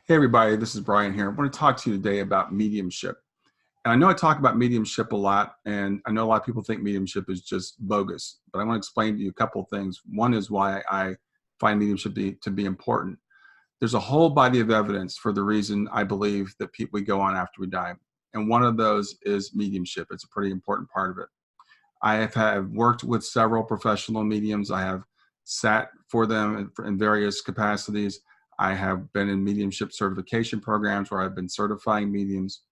Hey everybody, this is Brian here. I want to talk to you today about mediumship. And I know I talk about mediumship a lot, and I know a lot of people think mediumship is just bogus, but I want to explain to you a couple of things. One is why I find mediumship to be important. There's a whole body of evidence for the reason I believe that we go on after we die. And one of those is mediumship. It's a pretty important part of it. I have worked with several professional mediums. I have sat for them in various capacities. I have been in mediumship certification programs where I've been certifying mediums,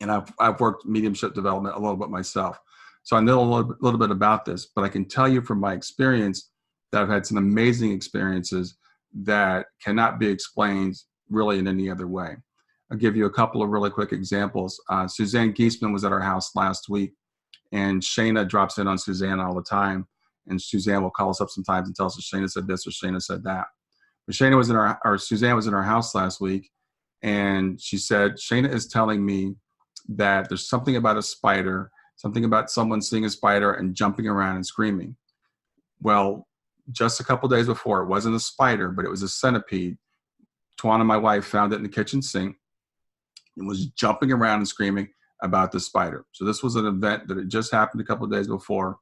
and I've worked mediumship development a little bit myself. So I know a little bit about this, but I can tell you from my experience that I've had some amazing experiences that cannot be explained really in any other way. I'll give you a couple of really quick examples. Suzanne Geisman was at our house last week, and Shana drops in on Suzanne all the time. And Suzanne will call us up sometimes and tell us that Shana said this or Shana said that. But Suzanne was in our house last week, and she said, Shana is telling me that there's something about a spider, something about someone seeing a spider and jumping around and screaming. Well, just a couple days before, it wasn't a spider, but it was a centipede. Tawana, my wife, found it in the kitchen sink and was jumping around and screaming about the spider. So this was an event that had just happened a couple of days before,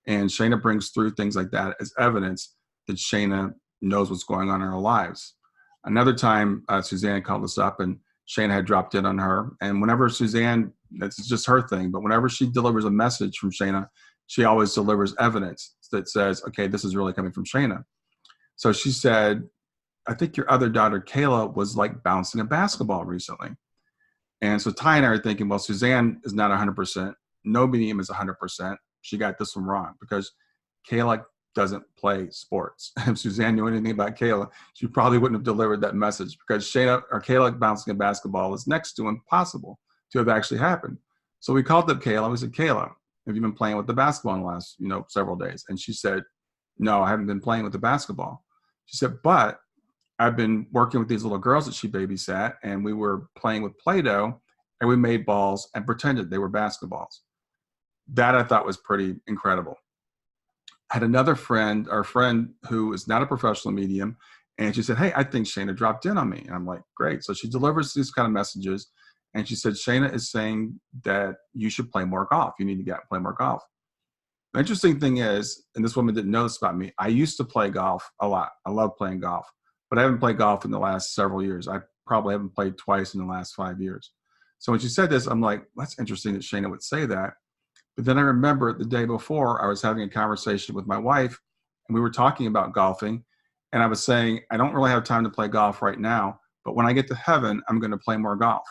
and Shana brings through things like that as evidence that Shana knows what's going on in our lives. Another time, Suzanne called us up, and Shana had dropped in on her. And whenever Suzanne, that's just her thing, but whenever she delivers a message from Shana, she always delivers evidence that says, okay, this is really coming from Shana. So she said, I think your other daughter, Kayla, was like bouncing a basketball recently. And so Ty and I are thinking, well, Suzanne is not 100%. No medium is 100%. She got this one wrong because Kayla doesn't play sports. If Suzanne knew anything about Kayla, she probably wouldn't have delivered that message, because Kayla bouncing a basketball is next to impossible to have actually happened. So we called up Kayla. We said, Kayla, have you been playing with the basketball in the last, several days? And she said, no, I haven't been playing with the basketball. She said, but I've been working with these little girls that she babysat, and we were playing with Play-Doh, and we made balls and pretended they were basketballs. That I thought was pretty incredible. I had another friend, our friend who is not a professional medium, and she said, hey, I think Shana dropped in on me. And I'm like, great. So she delivers these kind of messages, and she said, Shana is saying that you should play more golf. You need to get out and play more golf. The interesting thing is, and this woman didn't know this about me, I used to play golf a lot. I love playing golf, but I haven't played golf in the last several years. I probably haven't played twice in the last 5 years. So when she said this, I'm like, that's interesting that Shana would say that. But then I remember the day before, I was having a conversation with my wife, and we were talking about golfing. And I was saying, I don't really have time to play golf right now, but when I get to heaven, I'm going to play more golf.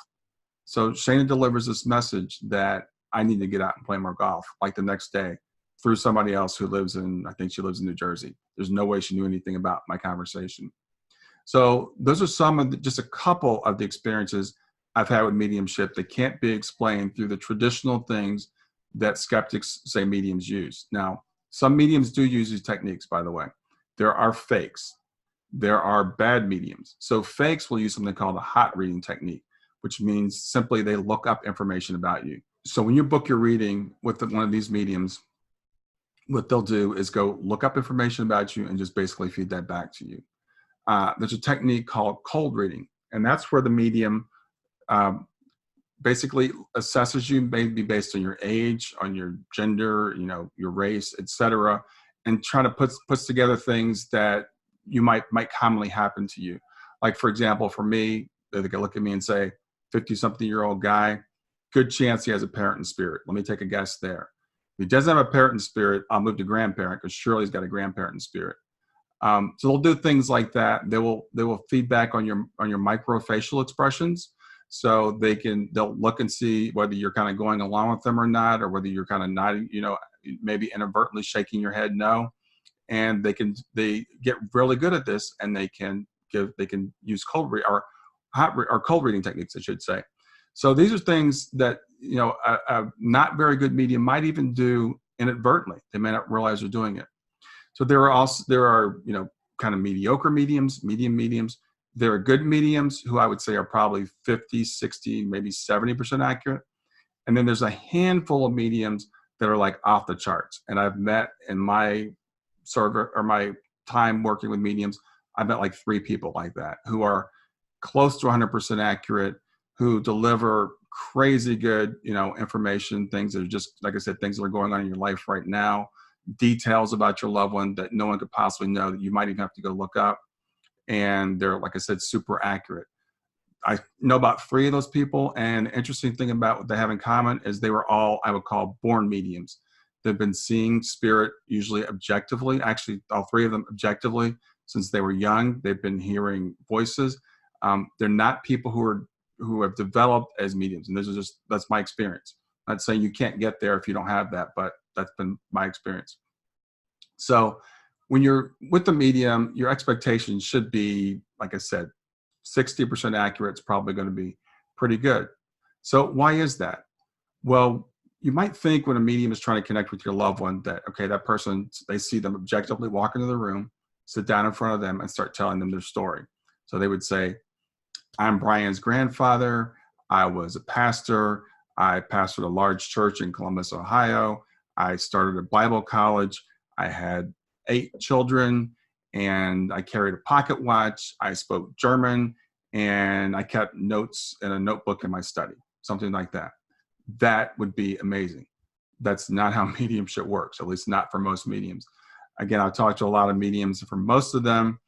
So Shana delivers this message that I need to get out and play more golf, like the next day, through somebody else who lives in, I think she lives in New Jersey. There's no way she knew anything about my conversation. So those are some of just a couple of the experiences I've had with mediumship that can't be explained through the traditional things that skeptics say mediums use. Now, some mediums do use these techniques, by the way. There are fakes. There are bad mediums. So fakes will use something called a hot reading technique, which means simply they look up information about you. So when you book your reading with one of these mediums, what they'll do is go look up information about you and just basically feed that back to you. There's a technique called cold reading, and that's where the medium basically assesses you, maybe based on your age, on your gender, your race, etc., and trying to puts together things that you might commonly happen to you. Like, for example, for me, they could look at me and say, 50-something-year-old guy, good chance he has a parent in spirit. Let me take a guess there. If he doesn't have a parent in spirit, I'll move to grandparent, because surely he's got a grandparent in spirit. So they'll do things like that. They will feedback on your microfacial expressions. So they'll look and see whether you're kind of going along with them or not, or whether you're kind of nodding, maybe inadvertently shaking your head no. And they get really good at this, and they can use cold reading techniques, I should say. So these are things that a not very good medium might even do inadvertently. They may not realize they're doing it. So there are kind of mediocre mediums, medium mediums. There are good mediums who I would say are probably 50, 60, maybe 70% accurate. And then there's a handful of mediums that are like off the charts. And I've met in my my time working with mediums, I've met like 3 people like that who are close to 100% accurate, who deliver crazy good, information, things that are just, like I said, things that are going on in your life right now, details about your loved one that no one could possibly know, that you might even have to go look up. And they're, like I said, super accurate. I know about 3 of those people, and the interesting thing about what they have in common is they were all, I would call, born mediums. They've been seeing spirit, usually objectively, actually all 3 of them objectively, since they were young. They've been hearing voices. They're not people who have developed as mediums, and that's my experience. I'm not saying you can't get there if you don't have that, but that's been my experience. So when you're with the medium, your expectations should be, like I said, 60% accurate is probably going to be pretty good. So why is that? Well, you might think when a medium is trying to connect with your loved one that, okay, that person, they see them objectively walk into the room, sit down in front of them, and start telling them their story. So they would say, I'm Brian's grandfather. I was a pastor. I pastored a large church in Columbus, Ohio. I started a Bible college. I had 8 children, and I carried a pocket watch. I spoke German, and I kept notes in a notebook in my study, something like that. That would be amazing. That's not how mediumship works, at least not for most mediums. Again, I've talked to a lot of mediums, and for most of them,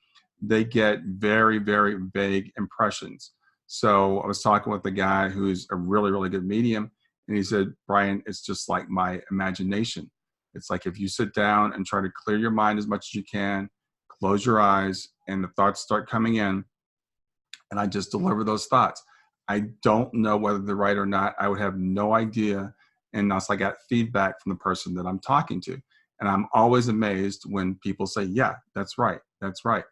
they get very, very vague impressions. So I was talking with a guy who's a really, really good medium, and he said, Brian, it's just like my imagination. It's like if you sit down and try to clear your mind as much as you can, close your eyes, and the thoughts start coming in, and I just deliver those thoughts. I don't know whether they're right or not. I would have no idea unless I got feedback from the person that I'm talking to. And I'm always amazed when people say, yeah, that's right. That's right.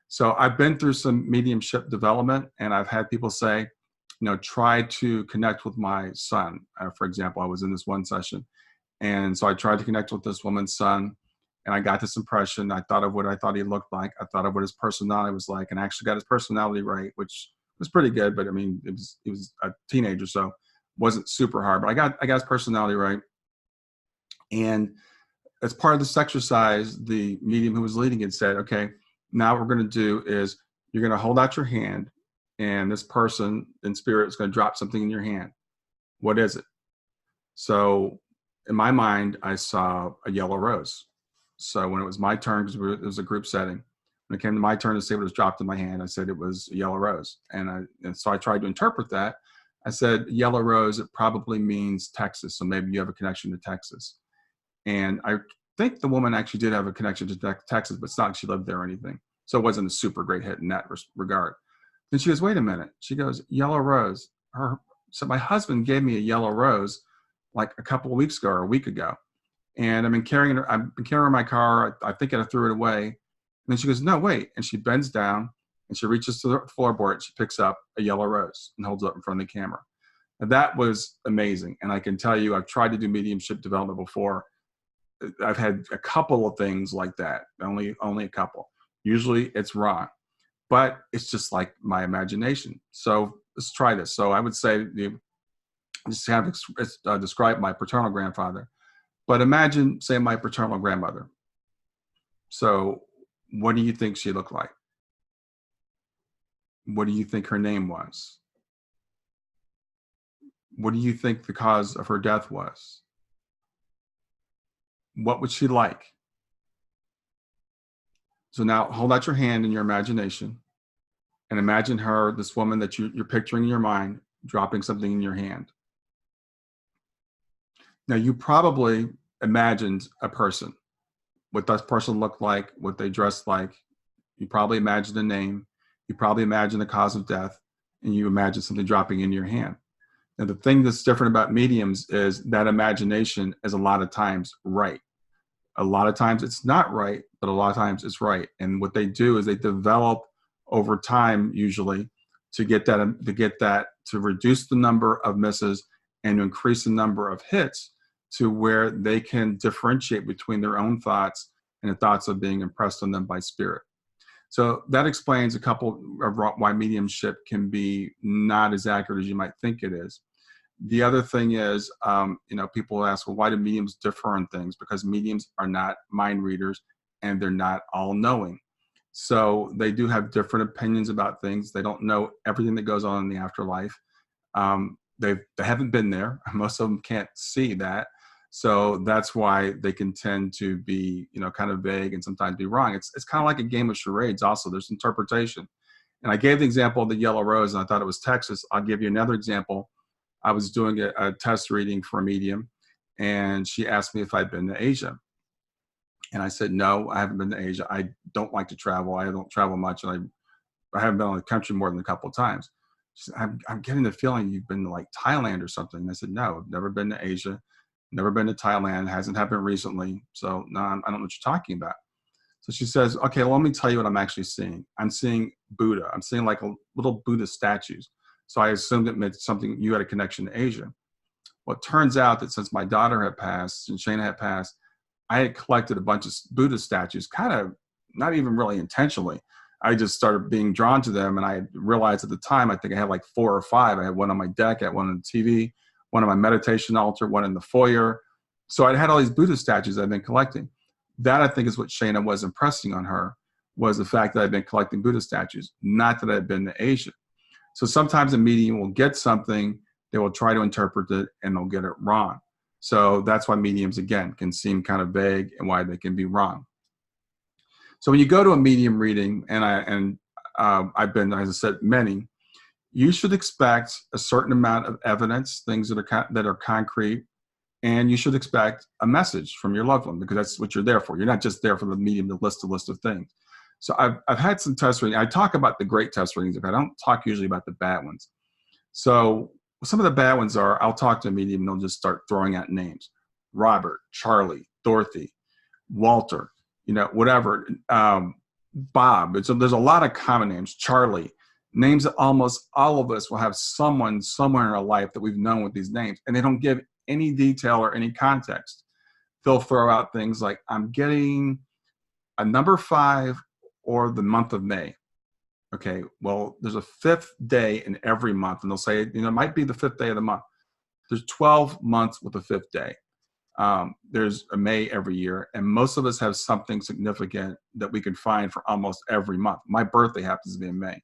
So I've been through some mediumship development, and I've had people say, try to connect with my son. For example, I was in this one session, and so I tried to connect with this woman's son, and I got this impression. I thought of what I thought he looked like. I thought of what his personality was like, and I actually got his personality right, which was pretty good. But I mean, he was a teenager, so it wasn't super hard. But I got his personality right. And as part of this exercise, the medium who was leading it said, okay, now what we're going to do is you're going to hold out your hand, and this person in spirit is going to drop something in your hand. What is it? So in my mind, I saw a yellow rose. So when it was my turn, because it was a group setting, when it came to my turn to say what was dropped in my hand, I said it was a yellow rose. And so I tried to interpret that. I said, yellow rose, it probably means Texas. So maybe you have a connection to Texas. And I think the woman actually did have a connection to Texas, but it's not like she lived there or anything. So it wasn't a super great hit in that regard. Then she goes, wait a minute. She goes, yellow rose. So my husband gave me a yellow rose like a couple of weeks ago or a week ago. And I've been carrying her in my car. I think I threw it away. And then she goes, no, wait. And she bends down and she reaches to the floorboard. She picks up a yellow rose and holds it up in front of the camera. And that was amazing. And I can tell you, I've tried to do mediumship development before. I've had a couple of things like that, only a couple. Usually it's wrong, but it's just like my imagination. So let's try this. So I would say, just have describe my paternal grandfather, but imagine, say, my paternal grandmother. So what do you think she looked like? What do you think her name was? What do you think the cause of her death was? What would she like? So now hold out your hand in your imagination and imagine her, this woman that you're picturing in your mind, dropping something in your hand. Now you probably imagined a person, what that person looked like, what they dressed like. You probably imagined a name. You probably imagined the cause of death, and you imagined something dropping in your hand. Now the thing that's different about mediums is that imagination is a lot of times right. A lot of times it's not right, but a lot of times it's right. And what they do is they develop over time, usually, to get that to reduce the number of misses and to increase the number of hits to where they can differentiate between their own thoughts and the thoughts of being impressed on them by spirit. So that explains a couple of why mediumship can be not as accurate as you might think it is. The other thing is, people ask, well, why do mediums differ on things? Because mediums are not mind readers and they're not all knowing. So they do have different opinions about things. They don't know everything that goes on in the afterlife. They haven't been there. Most of them can't see that. So that's why they can tend to be, kind of vague and sometimes be wrong. It's kind of like a game of charades also. There's interpretation. And I gave the example of the yellow rose, and I thought it was Texas. I'll give you another example. I was doing a test reading for a medium, and she asked me if I'd been to Asia. And I said, no, I haven't been to Asia. I don't like to travel. I don't travel much, and I haven't been on the country more than a couple of times. She said, I'm getting the feeling you've been to like Thailand or something. And I said, no, I've never been to Asia, never been to Thailand, hasn't happened recently. So no, I don't know what you're talking about. So she says, okay, well, let me tell you what I'm actually seeing. I'm seeing Buddha. I'm seeing like a little Buddha statues. So I assumed it meant something, you had a connection to Asia. Well, it turns out that since my daughter had passed and Shayna had passed, I had collected a bunch of Buddha statues, kind of not even really intentionally. I just started being drawn to them. And I realized at the time, I think I had like 4 or 5. I had one on my deck, I had one on the TV, one on my meditation altar, one in the foyer. So I had all these Buddha statues I've been collecting. That, I think, is what Shayna was impressing on her, was the fact that I've been collecting Buddha statues, not that I've been to Asia. So sometimes a medium will get something, they will try to interpret it, and they'll get it wrong. So that's why mediums, again, can seem kind of vague and why they can be wrong. So when you go to a medium reading, and I've been, as I said, many, you should expect a certain amount of evidence, things that are concrete, and you should expect a message from your loved one, because that's what you're there for. You're not just there for the medium to list a list of things. So I've had some test readings. I talk about the great test readings. I don't talk usually about the bad ones. So some of the bad ones are, I'll talk to a medium and they'll just start throwing out names. Robert, Charlie, Dorothy, Walter, whatever. Bob. There's a lot of common names. Charlie. Names that almost all of us will have someone somewhere in our life that we've known with these names, and they don't give any detail or any context. They'll throw out things like, I'm getting a number 5 or the month of May. Okay, well, there's a 5th day in every month, and they'll say, it might be the 5th day of the month. There's 12 months with a 5th day. There's a May every year, and most of us have something significant that we can find for almost every month. My birthday happens to be in May.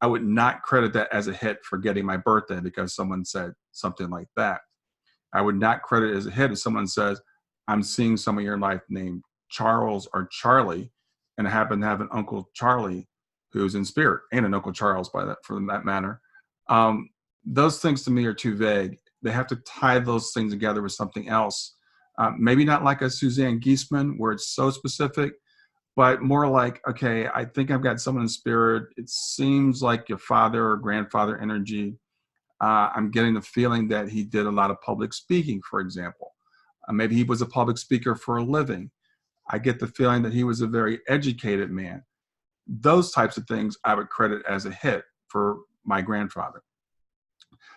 I would not credit that as a hit for getting my birthday because someone said something like that. I would not credit it as a hit if someone says, I'm seeing someone in your life named Charles or Charlie, and I happen to have an Uncle Charlie who's in spirit, and an Uncle Charles for that matter. Those things to me are too vague. They have to tie those things together with something else. Maybe not like a Suzanne Giesemann where it's so specific, but more like, okay, I think I've got someone in spirit. It seems like your father or grandfather energy. I'm getting the feeling that he did a lot of public speaking, for example. Maybe he was a public speaker for a living. I get the feeling that he was a very educated man. Those types of things I would credit as a hit for my grandfather.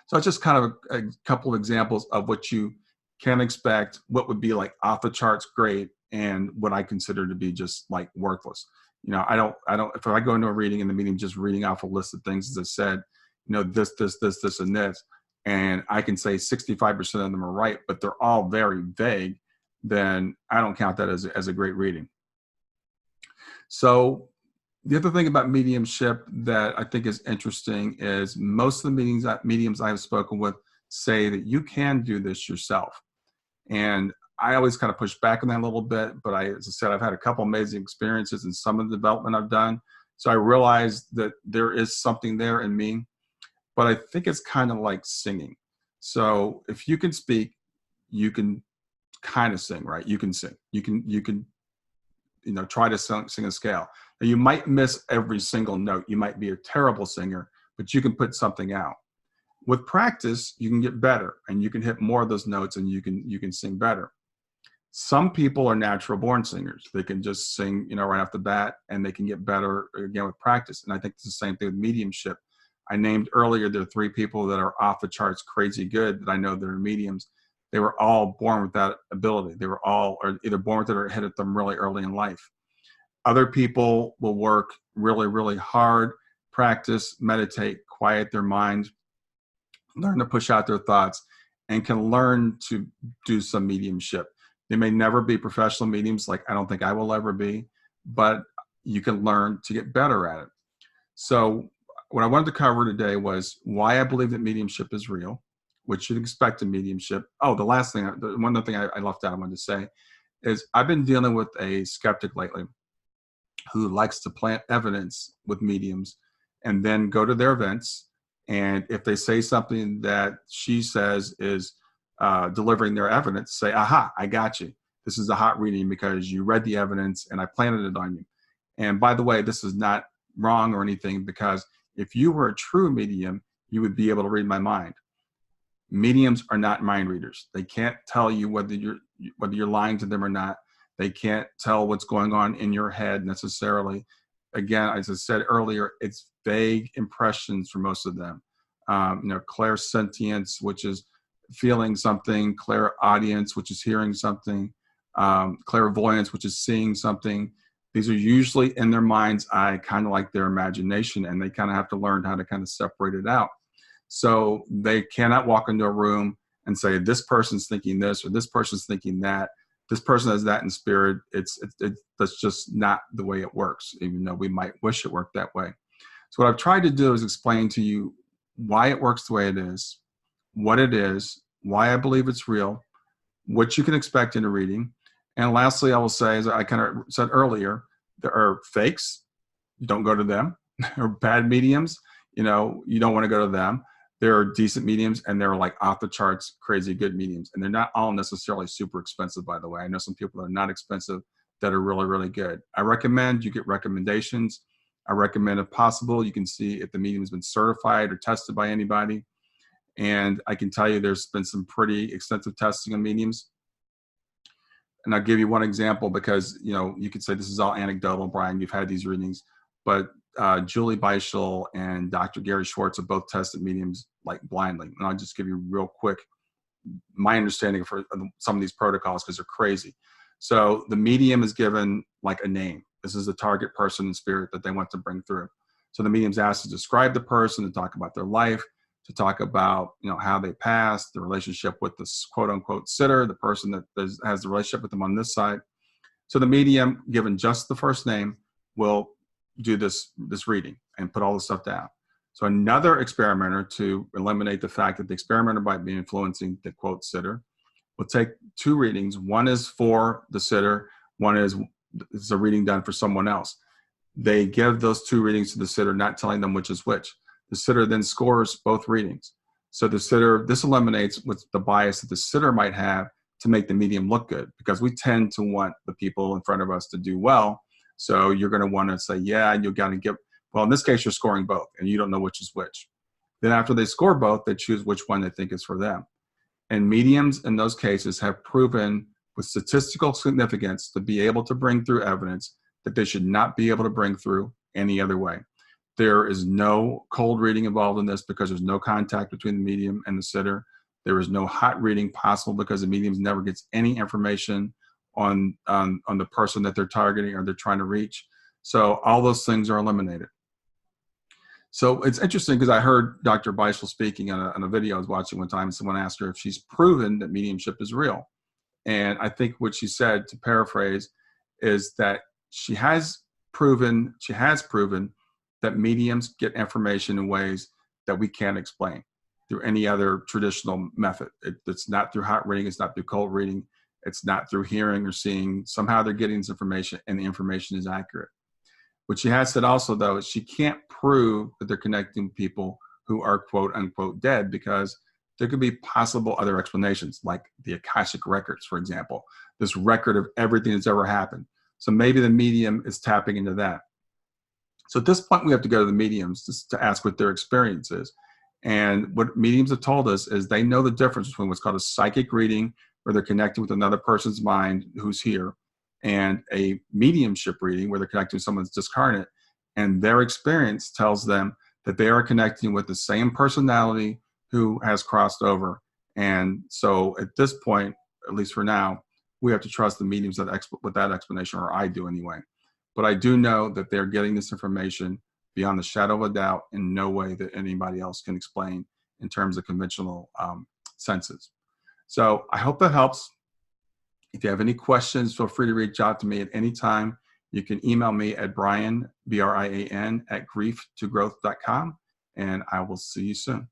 So it's just kind of a couple of examples of what you can expect, what would be like off the charts great, and what I consider to be just like worthless. I don't, if I go into a reading in the meeting, just reading off a list of things, as I said, this, and this, and I can say 65% of them are right, but they're all very vague, then I don't count that as a great reading. So the other thing about mediumship that I think is interesting is most of the mediums I have spoken with say that you can do this yourself. And I always kind of push back on that a little bit, but as I said, I've had a couple amazing experiences in some of the development I've done. So I realized that there is something there in me, but I think it's kind of like singing. So if you can speak, you can kind of sing, right? You can sing. You can try to sing a scale. Now, you might miss every single note. You might be a terrible singer, but you can put something out. With practice, you can get better, and you can hit more of those notes, and you can sing better. Some people are natural born singers. They can just sing, right off the bat, and they can get better again with practice. And I think it's the same thing with mediumship. I named earlier, there are 3 people that are off the charts crazy good that I know that are mediums. They were all born with that ability. They were all either born with it or hit at them really early in life. Other people will work really, really hard, practice, meditate, quiet their mind, learn to push out their thoughts, and can learn to do some mediumship. They may never be professional mediums, like I don't think I will ever be, but you can learn to get better at it. So what I wanted to cover today was why I believe that mediumship is real, what you'd expect in mediumship. Oh, the last thing, one other thing I left out I wanted to say is I've been dealing with a skeptic lately who likes to plant evidence with mediums and then go to their events. And if they say something that she says is delivering their evidence, say, aha, I got you. This is a hot reading because you read the evidence and I planted it on you. And by the way, this is not wrong or anything, because if you were a true medium, you would be able to read my mind. Mediums are not mind readers. They can't tell you whether you're lying to them or not. They can't tell what's going on in your head necessarily. Again, as I said earlier, it's vague impressions for most of them. Clairsentience, which is feeling something; clairaudience, which is hearing something; clairvoyance, which is seeing something. These are usually in their mind's eye, kind of like their imagination, and they kind of have to learn how to kind of separate it out. So they cannot walk into a room and say, this person's thinking this or this person's thinking that. This person has that in spirit. That's just not the way it works, even though we might wish it worked that way. So what I've tried to do is explain to you why it works the way it is, what it is, why I believe it's real, what you can expect in a reading. And lastly, I will say, as I kind of said earlier, there are fakes. You don't go to them. Or bad mediums. You don't want to go to them. There are decent mediums, and there are like off the charts, crazy good mediums. And they're not all necessarily super expensive, by the way. I know some people that are not expensive that are really, really good. I recommend you get recommendations. I recommend, if possible, you can see if the medium has been certified or tested by anybody. And I can tell you there's been some pretty extensive testing on mediums. And I'll give you one example because, you could say this is all anecdotal, Brian, you've had these readings, but Julie Beischel and Dr. Gary Schwartz have both tested mediums like blindly. And I'll just give you real quick my understanding for some of these protocols because they're crazy. So the medium is given like a name. This is the target person in spirit that they want to bring through. So the medium's asked to describe the person, to talk about their life, to talk about how they passed, the relationship with this quote unquote sitter, the person that has the relationship with them on this side. So the medium, given just the first name, will do this reading and put all the stuff down. So another experimenter, to eliminate the fact that the experimenter might be influencing the quote sitter, will take two readings. One is for the sitter. One is a reading done for someone else. They give those two readings to the sitter, not telling them which is which. The sitter then scores both readings. So the sitter, this eliminates with the bias that the sitter might have to make the medium look good, because we tend to want the people in front of us to do well. So you're going to want to say, yeah, you got to give, well, in this case, you're scoring both and you don't know which is which. Then after they score both, they choose which one they think is for them. And mediums in those cases have proven with statistical significance to be able to bring through evidence that they should not be able to bring through any other way. There is no cold reading involved in this because there's no contact between the medium and the sitter. There is no hot reading possible because the medium never gets any information on the person that they're targeting or they're trying to reach. So all those things are eliminated. So it's interesting because I heard Dr. Beischel speaking on a video I was watching one time, and someone asked her if she's proven that mediumship is real. And I think what she said, to paraphrase, is that she has proven that mediums get information in ways that we can't explain through any other traditional method. It's not through hot reading. It's not through cold reading. It's not through hearing or seeing. Somehow they're getting this information, and the information is accurate. What she has said also, though, is she can't prove that they're connecting with people who are quote unquote dead, because there could be possible other explanations, like the Akashic records, for example, this record of everything that's ever happened. So maybe the medium is tapping into that. So at this point, we have to go to the mediums to ask what their experience is. And what mediums have told us is they know the difference between what's called a psychic reading, where they're connecting with another person's mind who's here, and a mediumship reading where they're connecting with someone's discarnate. And their experience tells them that they are connecting with the same personality who has crossed over. And so at this point, at least for now, we have to trust the mediums with that explanation, or I do anyway. But I do know that they're getting this information beyond the shadow of a doubt in no way that anybody else can explain in terms of conventional senses. So I hope that helps. If you have any questions, feel free to reach out to me at any time. You can email me at Brian, Brian, at grieftogrowth.com, and I will see you soon.